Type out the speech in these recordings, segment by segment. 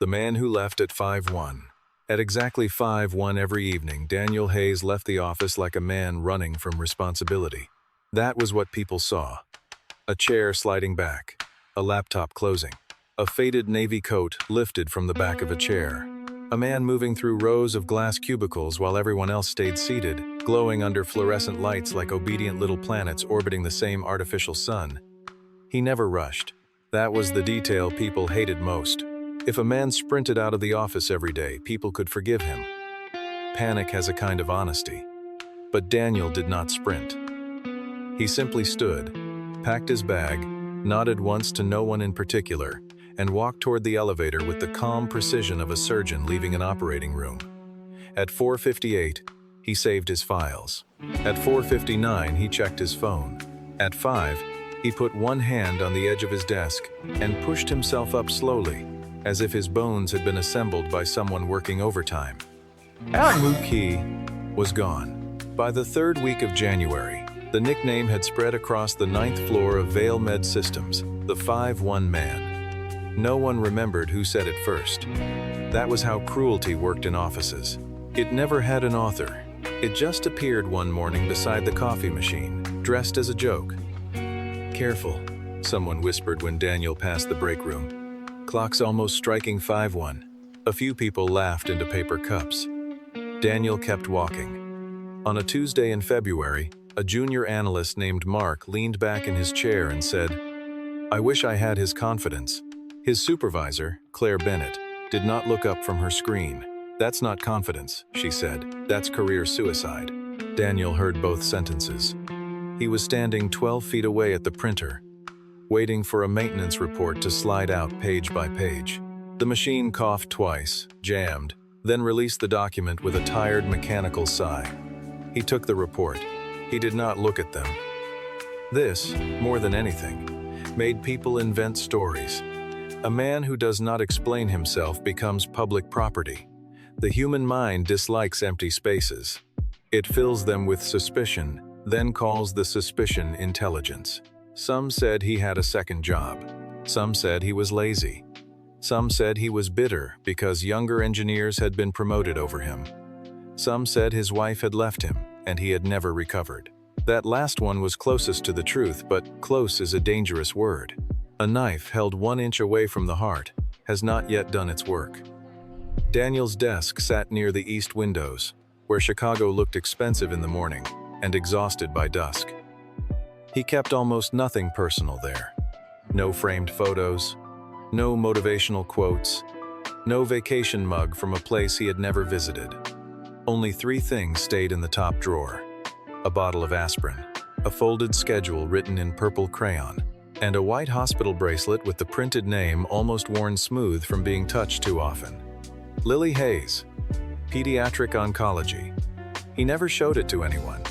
The Man Who Left at 5:1. At exactly 5:1 every evening, Daniel Hayes left the office like a man running from responsibility. That was what people saw. A chair sliding back, a laptop closing, a faded navy coat lifted from the back of a chair, a man moving through rows of glass cubicles while everyone else stayed seated, glowing under fluorescent lights like obedient little planets orbiting the same artificial sun. He never rushed. That was the detail people hated most. If a man sprinted out of the office every day, people could forgive him. Panic has a kind of honesty. But Daniel did not sprint. He simply stood, packed his bag, nodded once to no one in particular, and walked toward the elevator with the calm precision of a surgeon leaving an operating room. At 4:58, he saved his files. At 4:59, he checked his phone. At 5, he put one hand on the edge of his desk and pushed himself up slowly, as if his bones had been assembled by someone working overtime. Mookie was gone. By the third week of January, the nickname had spread across the 9th floor of Vail Med Systems, the 5-1 Man. No one remembered who said it first. That was how cruelty worked in offices. It never had an author. It just appeared one morning beside the coffee machine, dressed as a joke. "Careful," someone whispered when Daniel passed the break room. "Clock's almost striking 5:1. A few people laughed into paper cups. Daniel kept walking. On a Tuesday in February, a junior analyst named Mark leaned back in his chair and said, "I wish I had his confidence." His supervisor, Claire Bennett, did not look up from her screen. "That's not confidence," she said. "That's career suicide." Daniel heard both sentences. He was standing 12 feet away at the printer, waiting for a maintenance report to slide out page by page. The machine coughed twice, jammed, then released the document with a tired mechanical sigh. He took the report. He did not look at them. This, more than anything, made people invent stories. A man who does not explain himself becomes public property. The human mind dislikes empty spaces. It fills them with suspicion, then calls the suspicion intelligence. Some said he had a second job. Some said he was lazy. Some said he was bitter because younger engineers had been promoted over him. Some said his wife had left him and he had never recovered. That last one was closest to the truth, but close is a dangerous word. A knife held 1 inch away from the heart has not yet done its work. Daniel's desk sat near the east windows, where Chicago looked expensive in the morning and exhausted by dusk. He kept almost nothing personal there. No framed photos, no motivational quotes, no vacation mug from a place he had never visited. Only 3 things stayed in the top drawer: a bottle of aspirin, a folded schedule written in purple crayon, and a white hospital bracelet with the printed name almost worn smooth from being touched too often. Lily Hayes, Pediatric Oncology. He never showed it to anyone.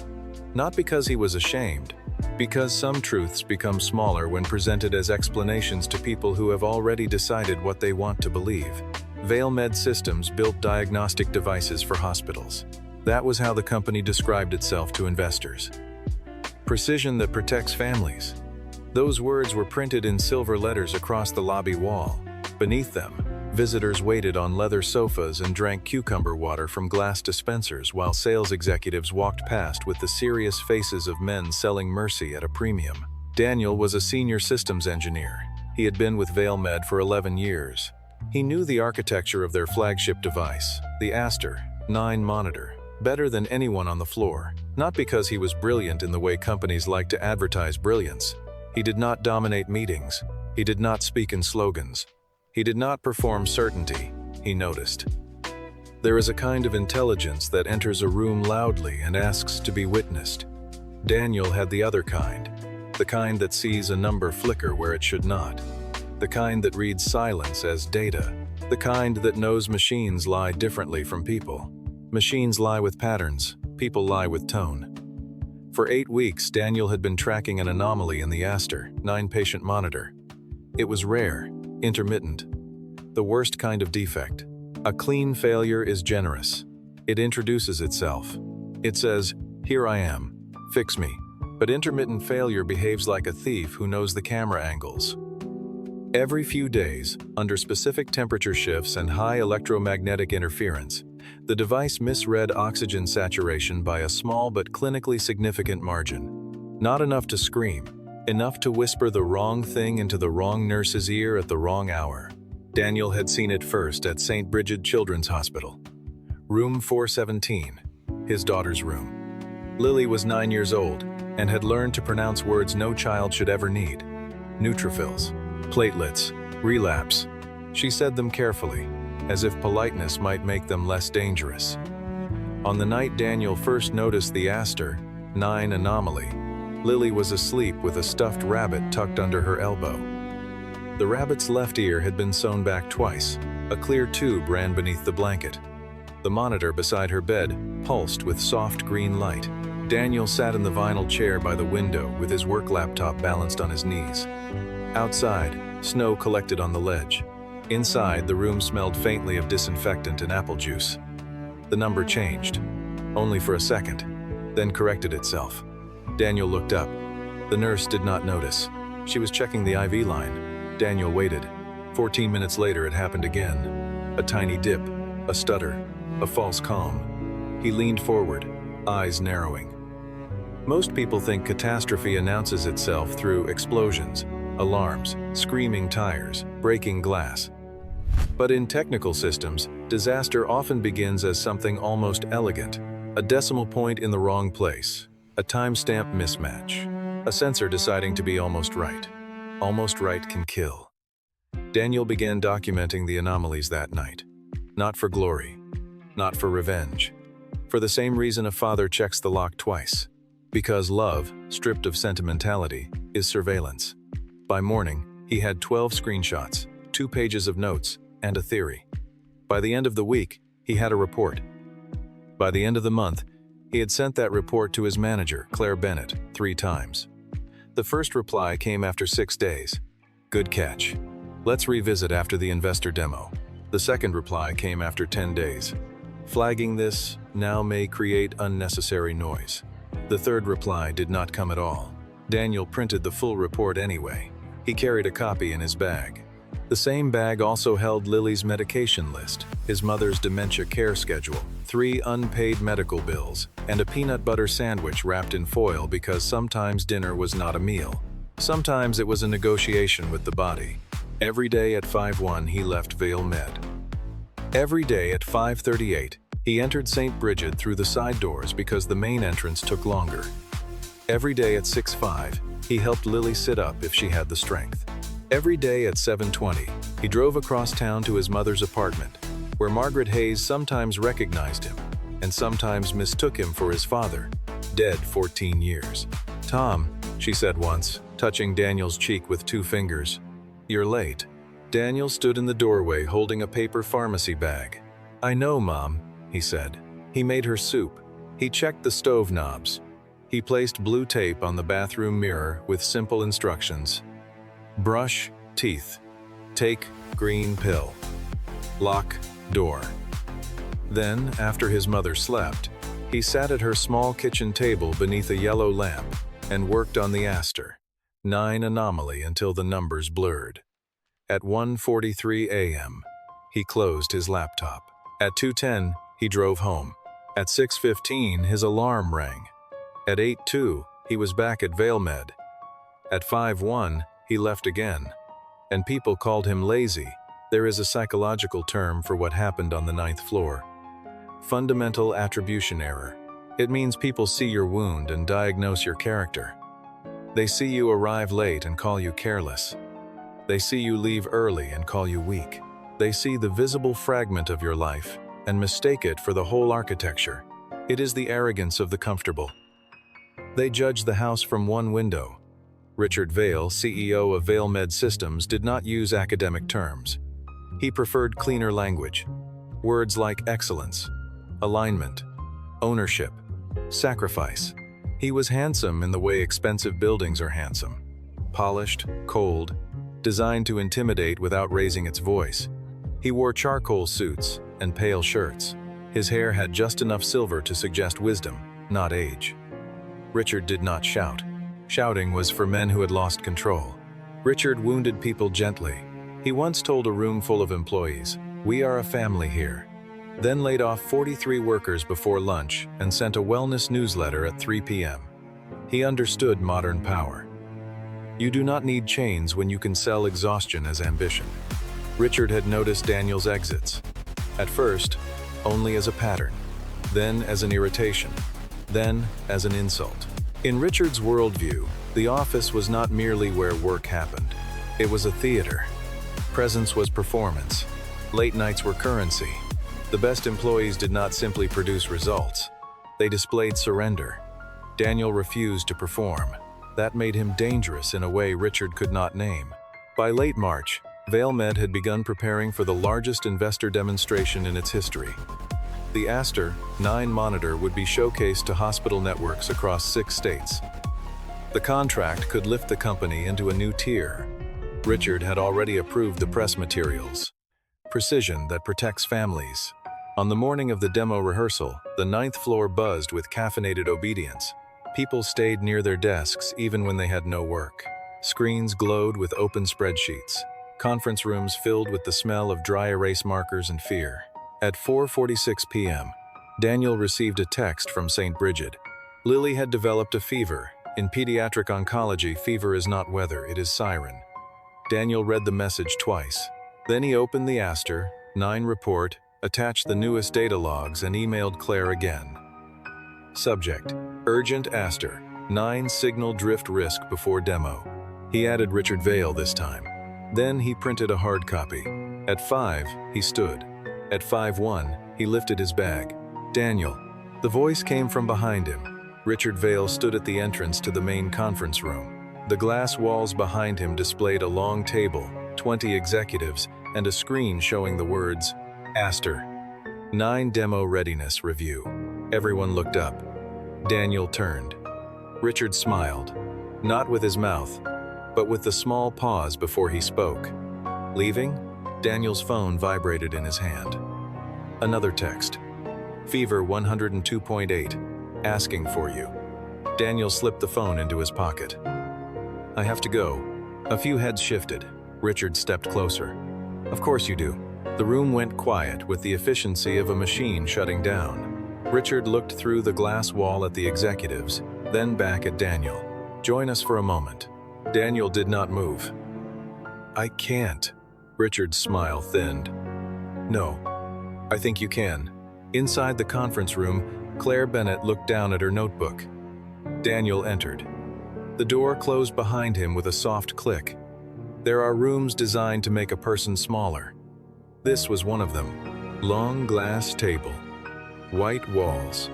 Not because he was ashamed, because some truths become smaller when presented as explanations to people who have already decided what they want to believe. Vail Med Systems built diagnostic devices for hospitals. That was how the company described itself to investors. Precision that protects families. Those words were printed in silver letters across the lobby wall. Beneath them, visitors waited on leather sofas and drank cucumber water from glass dispensers while sales executives walked past with the serious faces of men selling mercy at a premium. Daniel was a senior systems engineer. He had been with Vail Med for 11 years. He knew the architecture of their flagship device, the Aster-9 monitor, better than anyone on the floor, not because he was brilliant in the way companies like to advertise brilliance. He did not dominate meetings. He did not speak in slogans. He did not perform certainty, he noticed. There is a kind of intelligence that enters a room loudly and asks to be witnessed. Daniel had the other kind, the kind that sees a number flicker where it should not, the kind that reads silence as data, the kind that knows machines lie differently from people. Machines lie with patterns, people lie with tone. For 8 weeks, Daniel had been tracking an anomaly in the Aster-9 patient monitor. It was rare, intermittent, the worst kind of defect. A clean failure is generous. It introduces itself. It says, "Here I am, fix me." But intermittent failure behaves like a thief who knows the camera angles. Every few days, under specific temperature shifts and high electromagnetic interference, the device misread oxygen saturation by a small but clinically significant margin. Not enough to scream, enough to whisper the wrong thing into the wrong nurse's ear at the wrong hour. Daniel had seen it first at St. Bridget Children's Hospital. Room 417, his daughter's room. Lily was 9 years old and had learned to pronounce words no child should ever need. Neutrophils, platelets, relapse. She said them carefully, as if politeness might make them less dangerous. On the night Daniel first noticed the Aster-9 anomaly, Lily was asleep with a stuffed rabbit tucked under her elbow. The rabbit's left ear had been sewn back twice. A clear tube ran beneath the blanket. The monitor beside her bed pulsed with soft green light. Daniel sat in the vinyl chair by the window with his work laptop balanced on his knees. Outside, snow collected on the ledge. Inside, the room smelled faintly of disinfectant and apple juice. The number changed, only for a second, then corrected itself. Daniel looked up. The nurse did not notice. She was checking the IV line. Daniel waited. 14 minutes later, it happened again. A tiny dip, a stutter, a false calm. He leaned forward, eyes narrowing. Most people think catastrophe announces itself through explosions, alarms, screaming tires, breaking glass. But in technical systems, disaster often begins as something almost elegant. A decimal point in the wrong place, a timestamp mismatch, a sensor deciding to be almost right. Almost right can kill. Daniel began documenting the anomalies that night. Not for glory, not for revenge. For the same reason a father checks the lock twice. Because love, stripped of sentimentality, is surveillance. By morning, he had 12 screenshots, 2 pages of notes, and a theory. By the end of the week, he had a report. By the end of the month, he had sent that report to his manager, Claire Bennett, 3 times. The first reply came after 6 days. Good catch. Let's revisit after the investor demo. The second reply came after 10 days. Flagging this now may create unnecessary noise. The third reply did not come at all. Daniel printed the full report anyway. He carried a copy in his bag. The same bag also held Lily's medication list, his mother's dementia care schedule, 3 unpaid medical bills, and a peanut butter sandwich wrapped in foil because sometimes dinner was not a meal. Sometimes it was a negotiation with the body. Every day at 5:1 he left Vale Med. Every day at 5:38 he entered St. Bridget through the side doors because the main entrance took longer. Every day at 6:05 he helped Lily sit up if she had the strength. Every day at 7:20, he drove across town to his mother's apartment, where Margaret Hayes sometimes recognized him and sometimes mistook him for his father, dead 14 years. "Tom," she said once, touching Daniel's cheek with 2 fingers, "you're late." Daniel stood in the doorway holding a paper pharmacy bag. "I know, Mom," he said. He made her soup. He checked the stove knobs. He placed blue tape on the bathroom mirror with simple instructions. Brush teeth. Take green pill. Lock door. Then, after his mother slept, he sat at her small kitchen table beneath a yellow lamp and worked on the Aster-9 anomaly until the numbers blurred. At 1:43 a.m., he closed his laptop. At 2:10, he drove home. At 6:15, his alarm rang. At 8:02, he was back at Vale Med. At 5:01, he left again. And people called him lazy. There is a psychological term for what happened on the 9th floor. Fundamental attribution error. It means people see your wound and diagnose your character. They see you arrive late and call you careless. They see you leave early and call you weak. They see the visible fragment of your life and mistake it for the whole architecture. It is the arrogance of the comfortable. They judge the house from one window. Richard Vale, CEO of Vale Med Systems, did not use academic terms. He preferred cleaner language. Words like excellence, alignment, ownership, sacrifice. He was handsome in the way expensive buildings are handsome. Polished, cold, designed to intimidate without raising its voice. He wore charcoal suits and pale shirts. His hair had just enough silver to suggest wisdom, not age. Richard did not shout. Shouting was for men who had lost control. Richard wounded people gently. He once told a room full of employees, "We are a family here." Then laid off 43 workers before lunch and sent a wellness newsletter at 3 p.m. He understood modern power. You do not need chains when you can sell exhaustion as ambition. Richard had noticed Daniel's exits. At first, only as a pattern, then as an irritation, then as an insult. In Richard's worldview, the office was not merely where work happened. It was a theater. Presence was performance. Late nights were currency. The best employees did not simply produce results. They displayed surrender. Daniel refused to perform. That made him dangerous in a way Richard could not name. By late March, ValeMed had begun preparing for the largest investor demonstration in its history. The Aster-9 monitor would be showcased to hospital networks across 6 states. The contract could lift the company into a new tier. Richard had already approved the press materials. Precision that protects families. On the morning of the demo rehearsal, the 9th floor buzzed with caffeinated obedience. People stayed near their desks even when they had no work. Screens glowed with open spreadsheets. Conference rooms filled with the smell of dry erase markers and fear. At 4:46 p.m., Daniel received a text from St. Bridget. Lily had developed a fever. In pediatric oncology, fever is not weather, it is siren. Daniel read the message twice. Then he opened the Aster-9 report, attached the newest data logs, and emailed Claire again. Subject: Urgent Aster-9 signal drift risk before demo. He added Richard Vale this time. Then he printed a hard copy. At 5, he stood. At 5:1, he lifted his bag. "Daniel." The voice came from behind him. Richard Vale stood at the entrance to the main conference room. The glass walls behind him displayed a long table, 20 executives, and a screen showing the words, Aster-9 Demo Readiness Review. Everyone looked up. Daniel turned. Richard smiled, not with his mouth, but with the small pause before he spoke. Leaving? Daniel's phone vibrated in his hand. Another text. Fever 102.8, asking for you. Daniel slipped the phone into his pocket. "I have to go." A few heads shifted. Richard stepped closer. "Of course you do." The room went quiet with the efficiency of a machine shutting down. Richard looked through the glass wall at the executives, then back at Daniel. "Join us for a moment." Daniel did not move. "I can't." Richard's smile thinned. "No, I think you can." Inside the conference room, Claire Bennett looked down at her notebook. Daniel entered. The door closed behind him with a soft click. There are rooms designed to make a person smaller. This was one of them. Long glass table. White walls.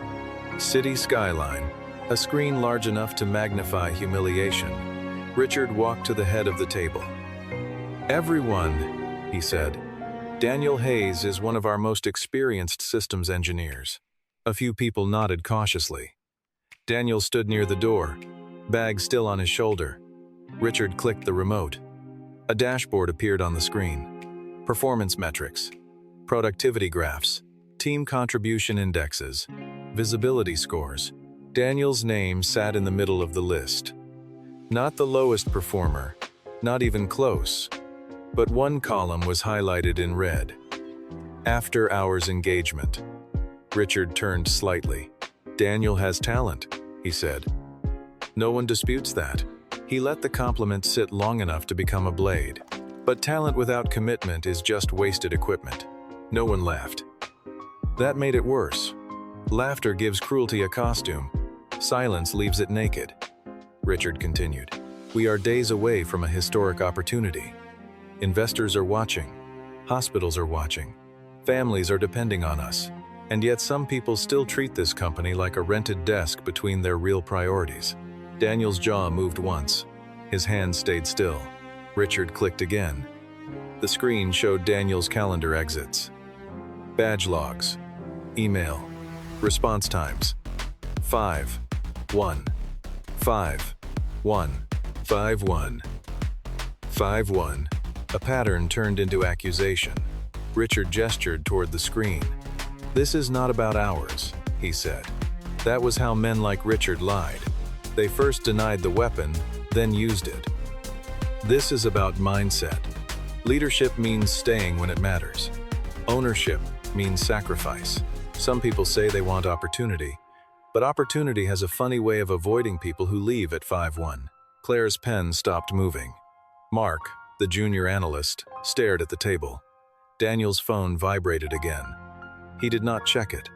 City skyline. A screen large enough to magnify humiliation. Richard walked to the head of the table. "Everyone," he said. "Daniel Hayes is one of our most experienced systems engineers." A few people nodded cautiously. Daniel stood near the door, bag still on his shoulder. Richard clicked the remote. A dashboard appeared on the screen. Performance metrics, productivity graphs, team contribution indexes, visibility scores. Daniel's name sat in the middle of the list. Not the lowest performer, not even close, but one column was highlighted in red. After hours engagement. Richard turned slightly. "Daniel has talent," he said. No one disputes that. He let the compliment sit long enough to become a blade. But talent without commitment is just wasted equipment. No one laughed. That made it worse. Laughter gives cruelty a costume. Silence leaves it naked. Richard continued. "We are days away from a historic opportunity. Investors are watching. Hospitals are watching. Families are depending on us. And yet some people still treat this company like a rented desk between their real priorities." Daniel's jaw moved once. His hand stayed still. Richard clicked again. The screen showed Daniel's calendar exits. Badge logs. Email. Response times. 5-1. 5-1. 5-1. 5-1. A pattern turned into accusation. Richard gestured toward the screen. "This is not about hours," he said. That was how men like Richard lied. They first denied the weapon, then used it. This is about mindset. Leadership means staying when it matters. Ownership means sacrifice. Some people say they want opportunity, but opportunity has a funny way of avoiding people who leave at 5-1. Claire's pen stopped moving. Mark, the junior analyst, stared at the table. Daniel's phone vibrated again. He did not check it.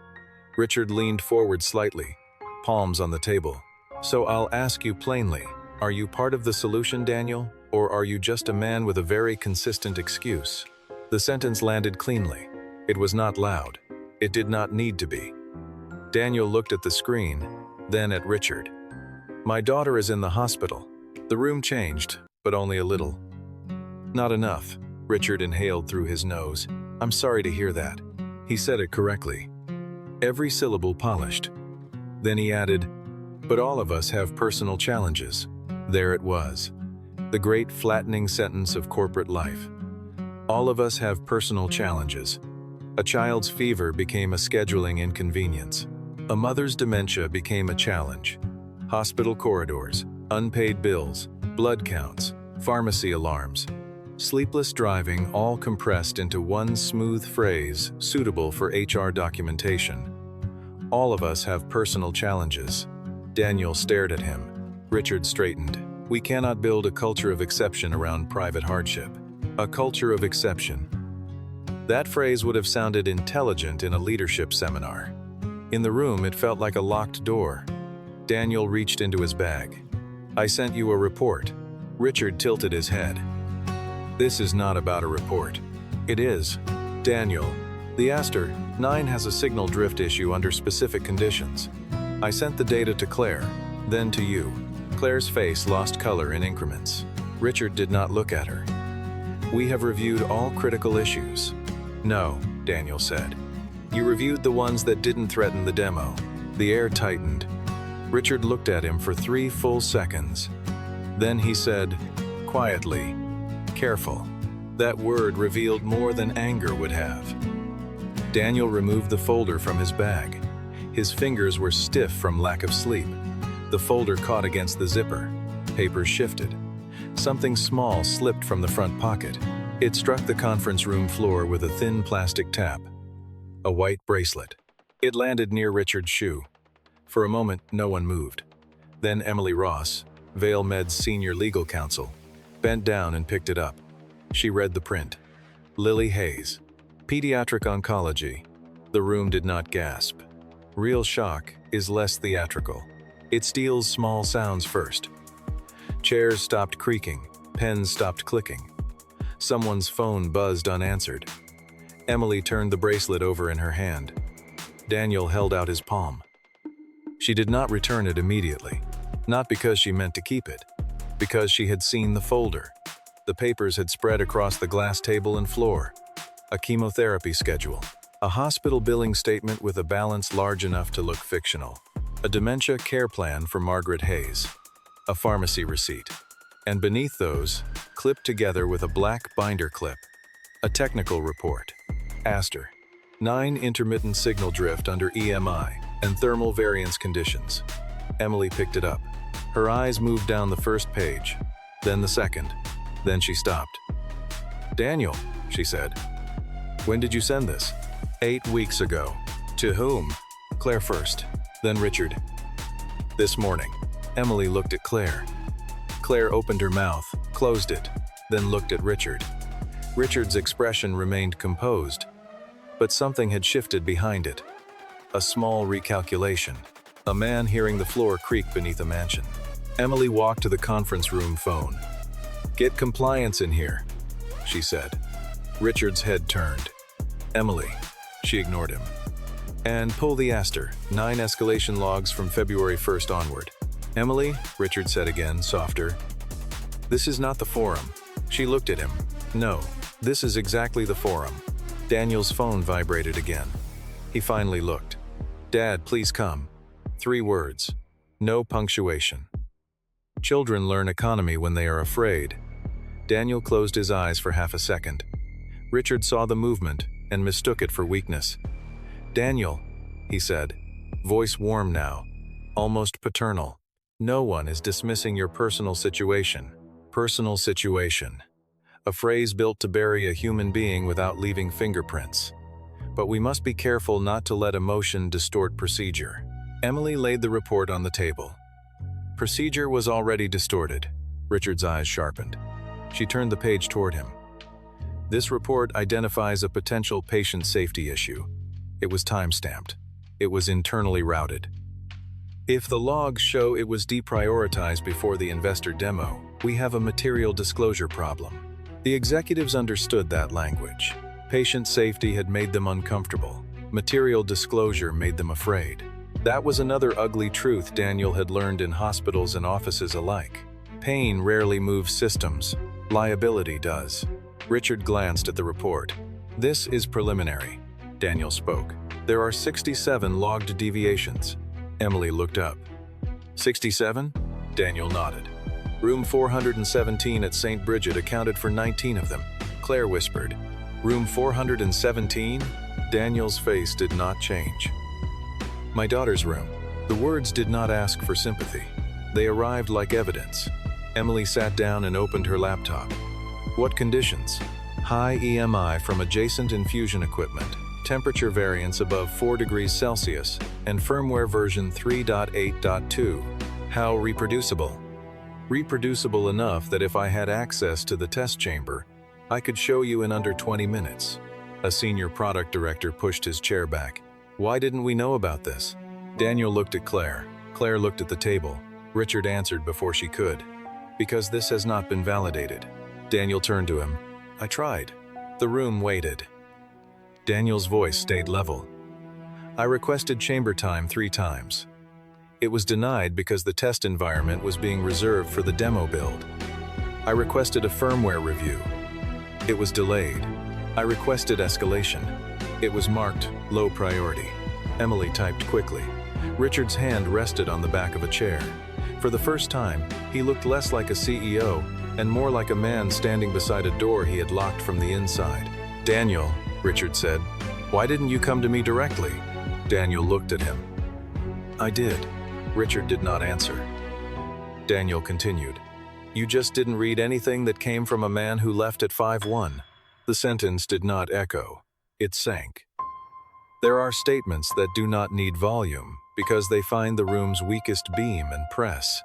Richard leaned forward slightly, palms on the table. So I'll ask you plainly, are you part of the solution, Daniel, or are you just a man with a very consistent excuse? The sentence landed cleanly. It was not loud. It did not need to be. Daniel looked at the screen, then at Richard. My daughter is in the hospital. The room changed, but only a little. Not enough. Richard inhaled through his nose. I'm sorry to hear that. He said it correctly. Every syllable polished. Then he added, but all of us have personal challenges. There it was. The great flattening sentence of corporate life. All of us have personal challenges. A child's fever became a scheduling inconvenience. A mother's dementia became a challenge. Hospital corridors, unpaid bills, blood counts, pharmacy alarms. Sleepless driving, all compressed into one smooth phrase suitable for HR documentation. All of us have personal challenges. Daniel stared at him. Richard straightened. We cannot build a culture of exception around private hardship. A culture of exception. That phrase would have sounded intelligent in a leadership seminar. In the room, it felt like a locked door. Daniel reached into his bag. I sent you a report. Richard tilted his head. This is not about a report. It is. Daniel, the Aster-9 has a signal drift issue under specific conditions. I sent the data to Claire, then to you. Claire's face lost color in increments. Richard did not look at her. We have reviewed all critical issues. No, Daniel said. You reviewed the ones that didn't threaten the demo. The air tightened. Richard looked at him for 3 full seconds. Then he said, quietly, careful. That word revealed more than anger would have. Daniel removed the folder from his bag. His fingers were stiff from lack of sleep. The folder caught against the zipper. Papers shifted. Something small slipped from the front pocket. It struck the conference room floor with a thin plastic tap. A white bracelet. It landed near Richard's shoe. For a moment, no one moved. Then Emily Ross, Vail Med's senior legal counsel, bent down and picked it up. She read the print. Lily Hayes, Pediatric Oncology. The room did not gasp. Real shock is less theatrical. It steals small sounds first. Chairs stopped creaking. Pens stopped clicking. Someone's phone buzzed unanswered. Emily turned the bracelet over in her hand. Daniel held out his palm. She did not return it immediately. Not because she meant to keep it. Because she had seen the folder. The papers had spread across the glass table and floor. A chemotherapy schedule. A hospital billing statement with a balance large enough to look fictional. A dementia care plan for Margaret Hayes. A pharmacy receipt. And beneath those, clipped together with a black binder clip, a technical report. Aster-9 intermittent signal drift under EMI and thermal variance conditions. Emily picked it up. Her eyes moved down the first page, then the second. Then she stopped. Daniel, she said. When did you send this? 8 weeks ago. To whom? Claire first, then Richard. This morning. Emily looked at Claire. Claire opened her mouth, closed it, then looked at Richard. Richard's expression remained composed, but something had shifted behind it. A small recalculation. A man hearing the floor creak beneath a mansion. Emily walked to the conference room phone. Get compliance in here, she said. Richard's head turned. Emily, she ignored him. And pull the Aster-9 escalation logs from February 1st onward. Emily, Richard said again, softer. This is not the forum. She looked at him. No, this is exactly the forum. Daniel's phone vibrated again. He finally looked. Dad, please come. 3 words. No punctuation. Children learn economy when they are afraid. Daniel closed his eyes for half a second. Richard saw the movement and mistook it for weakness. Daniel, he said, voice warm now, almost paternal. No one is dismissing your personal situation. Personal situation. A phrase built to bury a human being without leaving fingerprints. But we must be careful not to let emotion distort procedure. Emily laid the report on the table. Procedure was already distorted. Richard's eyes sharpened. She turned the page toward him. This report identifies a potential patient safety issue. It was time-stamped. It was internally routed. If the logs show it was deprioritized before the investor demo, we have a material disclosure problem. The executives understood that language. Patient safety had made them uncomfortable. Material disclosure made them afraid. That was another ugly truth Daniel had learned in hospitals and offices alike. Pain rarely moves systems. Liability does. Richard glanced at the report. This is preliminary. Daniel spoke. There are 67 logged deviations. Emily looked up. 67? Daniel nodded. Room 417 at St. Bridget accounted for 19 of them. Claire whispered. Room 417? Daniel's face did not change. My daughter's room. The words did not ask for sympathy. They arrived like evidence. Emily sat down and opened her laptop. What conditions? High EMI from adjacent infusion equipment, temperature variance above 4 degrees Celsius, and firmware version 3.8.2. How reproducible? Reproducible enough that if I had access to the test chamber, I could show you in under 20 minutes. A senior product director pushed his chair back. Why didn't we know about this? Daniel looked at Claire. Claire looked at the table. Richard answered before she could. Because this has not been validated. Daniel turned to him. I tried. The room waited. Daniel's voice stayed level. I requested chamber time 3 times. It was denied because the test environment was being reserved for the demo build. I requested a firmware review. It was delayed. I requested escalation. It was marked low priority. Emily typed quickly. Richard's hand rested on the back of a chair. For the first time, he looked less like a CEO and more like a man standing beside a door he had locked from the inside. Daniel, Richard said, why didn't you come to me directly? Daniel looked at him. I did. Richard did not answer. Daniel continued. You just didn't read anything that came from a man who left at 5-1. The sentence did not echo. It sank. There are statements that do not need volume because they find the room's weakest beam and press.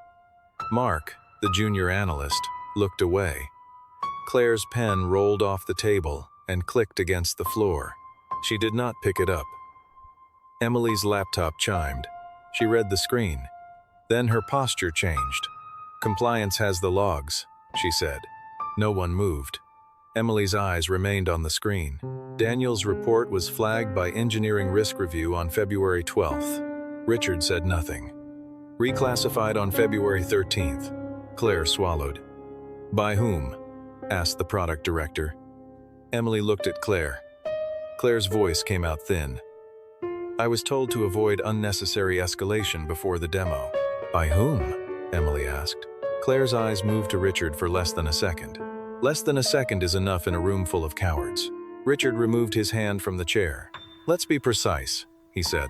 Mark, the junior analyst, looked away. Claire's pen rolled off the table and clicked against the floor. She did not pick it up. Emily's laptop chimed. She read the screen. Then her posture changed. Compliance has the logs, she said. No one moved. Emily's eyes remained on the screen. Daniel's report was flagged by Engineering Risk Review on February 12th. Richard said nothing. Reclassified on February 13th. Claire swallowed. By whom? Asked the product director. Emily looked at Claire. Claire's voice came out thin. I was told to avoid unnecessary escalation before the demo. By whom? Emily asked. Claire's eyes moved to Richard for less than a second. Less than a second is enough in a room full of cowards. Richard removed his hand from the chair. Let's be precise, he said.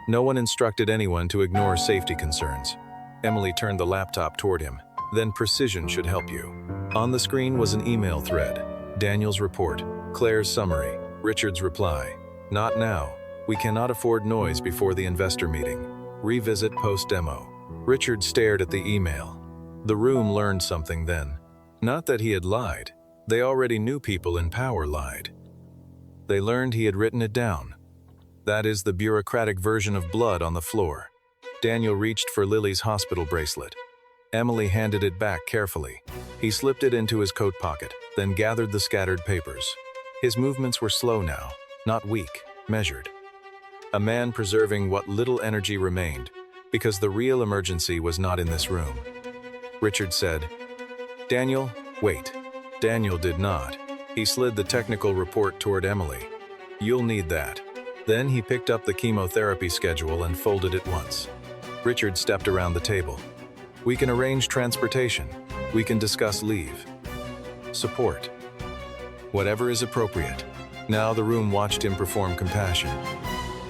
No one instructed anyone to ignore safety concerns. Emily turned the laptop toward him. Then precision should help you. On the screen was an email thread. Daniel's report. Claire's summary. Richard's reply. Not now. We cannot afford noise before the investor meeting. Revisit post-demo. Richard stared at the email. The room learned something then. Not that he had lied. They already knew people in power lied. They learned he had written it down. That is the bureaucratic version of blood on the floor. Daniel reached for Lily's hospital bracelet. Emily handed it back carefully. He slipped it into his coat pocket, then gathered the scattered papers. His movements were slow now, not weak, measured. A man preserving what little energy remained, because the real emergency was not in this room. Richard said, Daniel, wait. Daniel did not. He slid the technical report toward Emily. You'll need that. Then he picked up the chemotherapy schedule and folded it once. Richard stepped around the table. We can arrange transportation. We can discuss leave. Support. Whatever is appropriate. Now the room watched him perform compassion.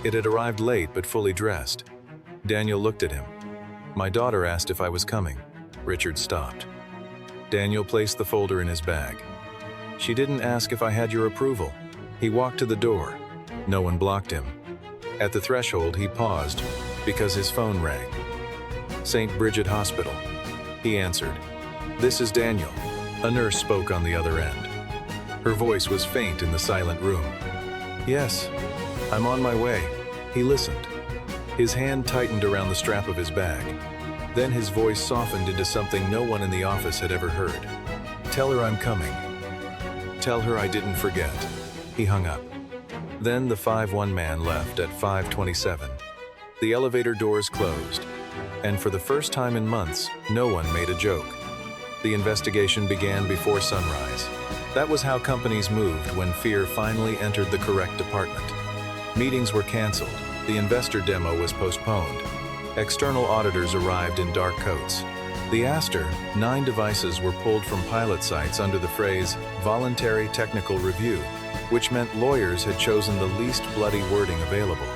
It had arrived late but fully dressed. Daniel looked at him. My daughter asked if I was coming. Richard stopped. Daniel placed the folder in his bag. She didn't ask if I had your approval. He walked to the door. No one blocked him. At the threshold, he paused because his phone rang. St. Bridget Hospital. He answered. This is Daniel. A nurse spoke on the other end. Her voice was faint in the silent room. Yes, I'm on my way. He listened. His hand tightened around the strap of his bag. Then his voice softened into something no one in the office had ever heard. Tell her I'm coming. Tell her I didn't forget. He hung up. Then the 5-1 man left at 5:27. The elevator doors closed, and for the first time in months, no one made a joke. The investigation began before sunrise. That was how companies moved when fear finally entered the correct department. Meetings were canceled. The investor demo was postponed. External auditors arrived in dark coats. The Aster-9 devices were pulled from pilot sites under the phrase voluntary technical review, which meant lawyers had chosen the least bloody wording available.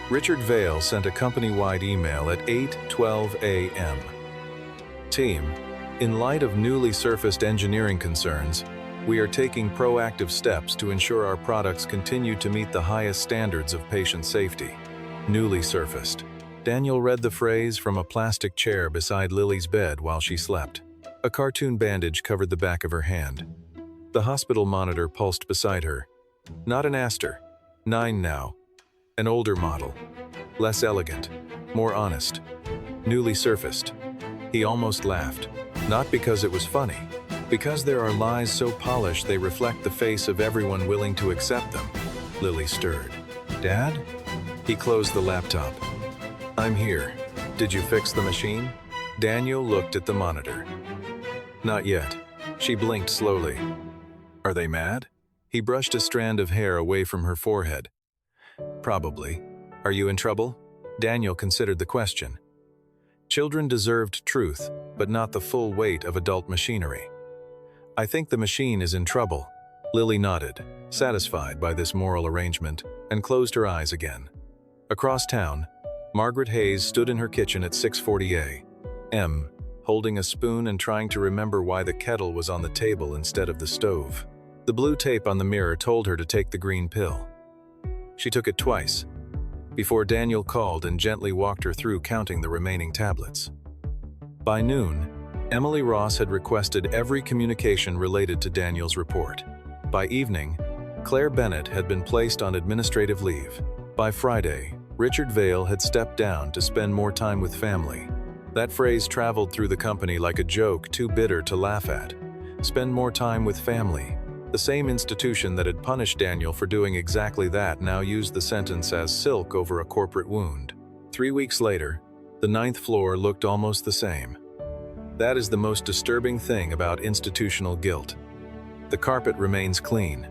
Richard Vail sent a company-wide email at 8:12 a.m. Team, in light of newly surfaced engineering concerns, we are taking proactive steps to ensure our products continue to meet the highest standards of patient safety. Newly surfaced. Daniel read the phrase from a plastic chair beside Lily's bed while she slept. A cartoon bandage covered the back of her hand. The hospital monitor pulsed beside her. Not an Aster-9 now. An older model. Less elegant. More honest. Newly surfaced. He almost laughed. Not because it was funny. Because there are lies so polished they reflect the face of everyone willing to accept them. Lily stirred. Dad? He closed the laptop. I'm here. Did you fix the machine? Daniel looked at the monitor. Not yet. She blinked slowly. Are they mad? He brushed a strand of hair away from her forehead. Probably. Are you in trouble? Daniel considered the question. Children deserved truth, but not the full weight of adult machinery. I think the machine is in trouble. Lily nodded, satisfied by this moral arrangement, and closed her eyes again. Across town, Margaret Hayes stood in her kitchen at 6:40 a.m., holding a spoon and trying to remember why the kettle was on the table instead of the stove. The blue tape on the mirror told her to take the green pill. She took it twice, before Daniel called and gently walked her through counting the remaining tablets. By noon, Emily Ross had requested every communication related to Daniel's report. By evening, Claire Bennett had been placed on administrative leave. By Friday, Richard Vail had stepped down to spend more time with family. That phrase traveled through the company like a joke too bitter to laugh at. Spend more time with family. The same institution that had punished Daniel for doing exactly that now used the sentence as silk over a corporate wound. 3 weeks later, the 9th floor looked almost the same. That is the most disturbing thing about institutional guilt. The carpet remains clean.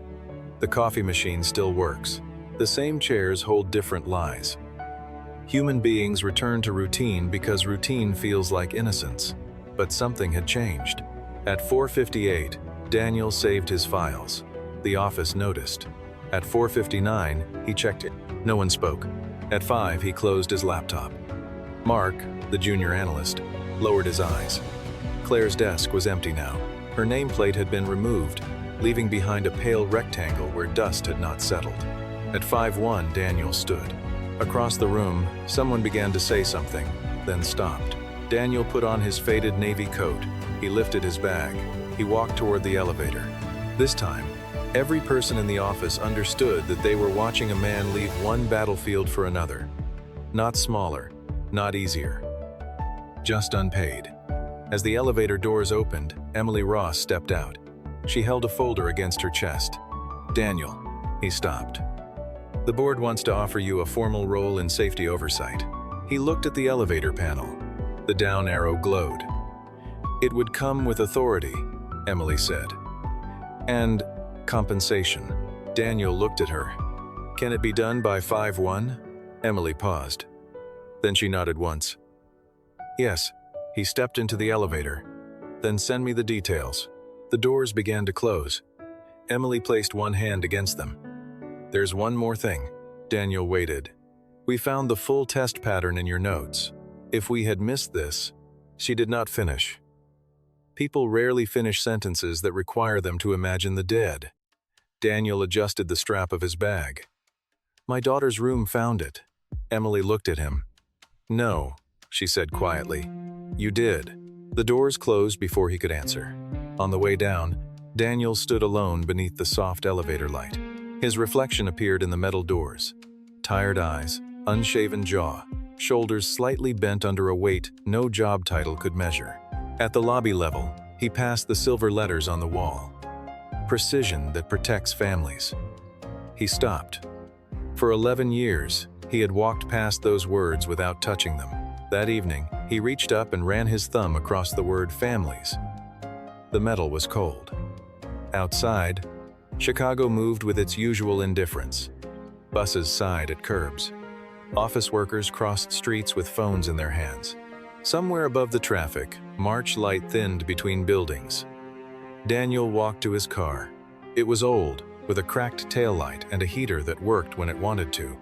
The coffee machine still works. The same chairs hold different lies. Human beings return to routine because routine feels like innocence. But something had changed. At 4:58, Daniel saved his files. The office noticed. At 4:59, he checked it. No one spoke. At 5, he closed his laptop. Mark, the junior analyst, lowered his eyes. Claire's desk was empty now. Her nameplate had been removed, leaving behind a pale rectangle where dust had not settled. At 5:1, Daniel stood. Across the room, someone began to say something, then stopped. Daniel put on his faded navy coat. He lifted his bag. He walked toward the elevator. This time, every person in the office understood that they were watching a man leave one battlefield for another. Not smaller, not easier. Just unpaid. As the elevator doors opened, Emily Ross stepped out. She held a folder against her chest. Daniel, he stopped. The board wants to offer you a formal role in safety oversight. He looked at the elevator panel. The down arrow glowed. It would come with authority, Emily said. And compensation. Daniel looked at her. Can it be done by 5:1? Emily paused. Then she nodded once. Yes. He stepped into the elevator. Then send me the details. The doors began to close. Emily placed one hand against them. There's one more thing. Daniel waited. We found the full test pattern in your notes. If we had missed this, she did not finish. People rarely finish sentences that require them to imagine the dead. Daniel adjusted the strap of his bag. "My daughter's room found it." Emily looked at him. "No," she said quietly. "You did." The doors closed before he could answer. On the way down, Daniel stood alone beneath the soft elevator light. His reflection appeared in the metal doors. Tired eyes, unshaven jaw, shoulders slightly bent under a weight no job title could measure. At the lobby level, he passed the silver letters on the wall. "Precision that protects families." He stopped. For 11 years, he had walked past those words without touching them. That evening, he reached up and ran his thumb across the word families. The metal was cold. Outside, Chicago moved with its usual indifference. Buses sighed at curbs. Office workers crossed streets with phones in their hands. Somewhere above the traffic, March light thinned between buildings. Daniel walked to his car. It was old, with a cracked taillight and a heater that worked when it wanted to.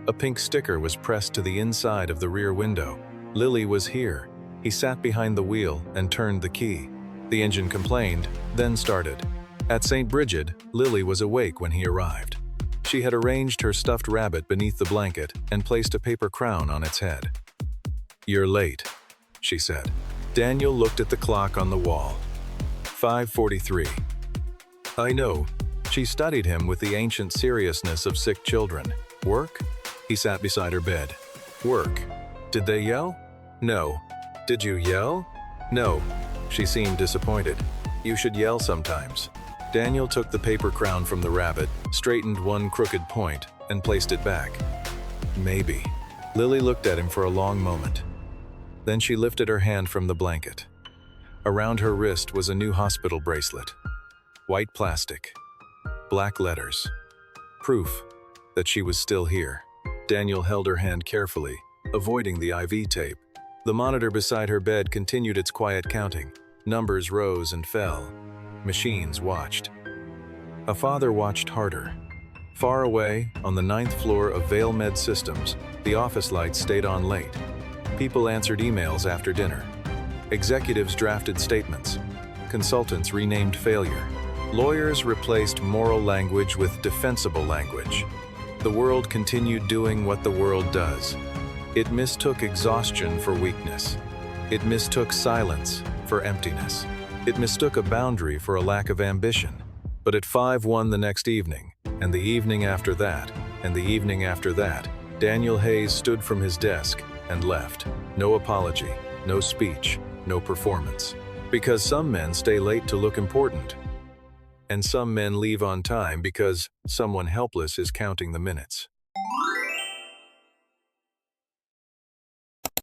A pink sticker was pressed to the inside of the rear window. Lily was here. He sat behind the wheel and turned the key. The engine complained, then started. At St. Bridget, Lily was awake when he arrived. She had arranged her stuffed rabbit beneath the blanket and placed a paper crown on its head. "You're late," she said. Daniel looked at the clock on the wall. 5:43. "I know." She studied him with the ancient seriousness of sick children. "Work?" He sat beside her bed. "Work. Did they yell?" "No." "Did you yell?" "No." She seemed disappointed. "You should yell sometimes." Daniel took the paper crown from the rabbit, straightened one crooked point, and placed it back. "Maybe." Lily looked at him for a long moment. Then she lifted her hand from the blanket. Around her wrist was a new hospital bracelet. White plastic. Black letters. Proof that she was still here. Daniel held her hand carefully, avoiding the IV tape. The monitor beside her bed continued its quiet counting. Numbers rose and fell. Machines watched. A father watched harder. Far away, on the 9th floor of Vale Med Systems, the office lights stayed on late. People answered emails after dinner. Executives drafted statements. Consultants renamed failure. Lawyers replaced moral language with defensible language. The world continued doing what the world does. It mistook exhaustion for weakness. It mistook silence for emptiness. It mistook a boundary for a lack of ambition. But at 5:01 the next evening, and the evening after that, and the evening after that, Daniel Hayes stood from his desk and left. No apology, no speech, no performance. Because some men stay late to look important. And some men leave on time because someone helpless is counting the minutes.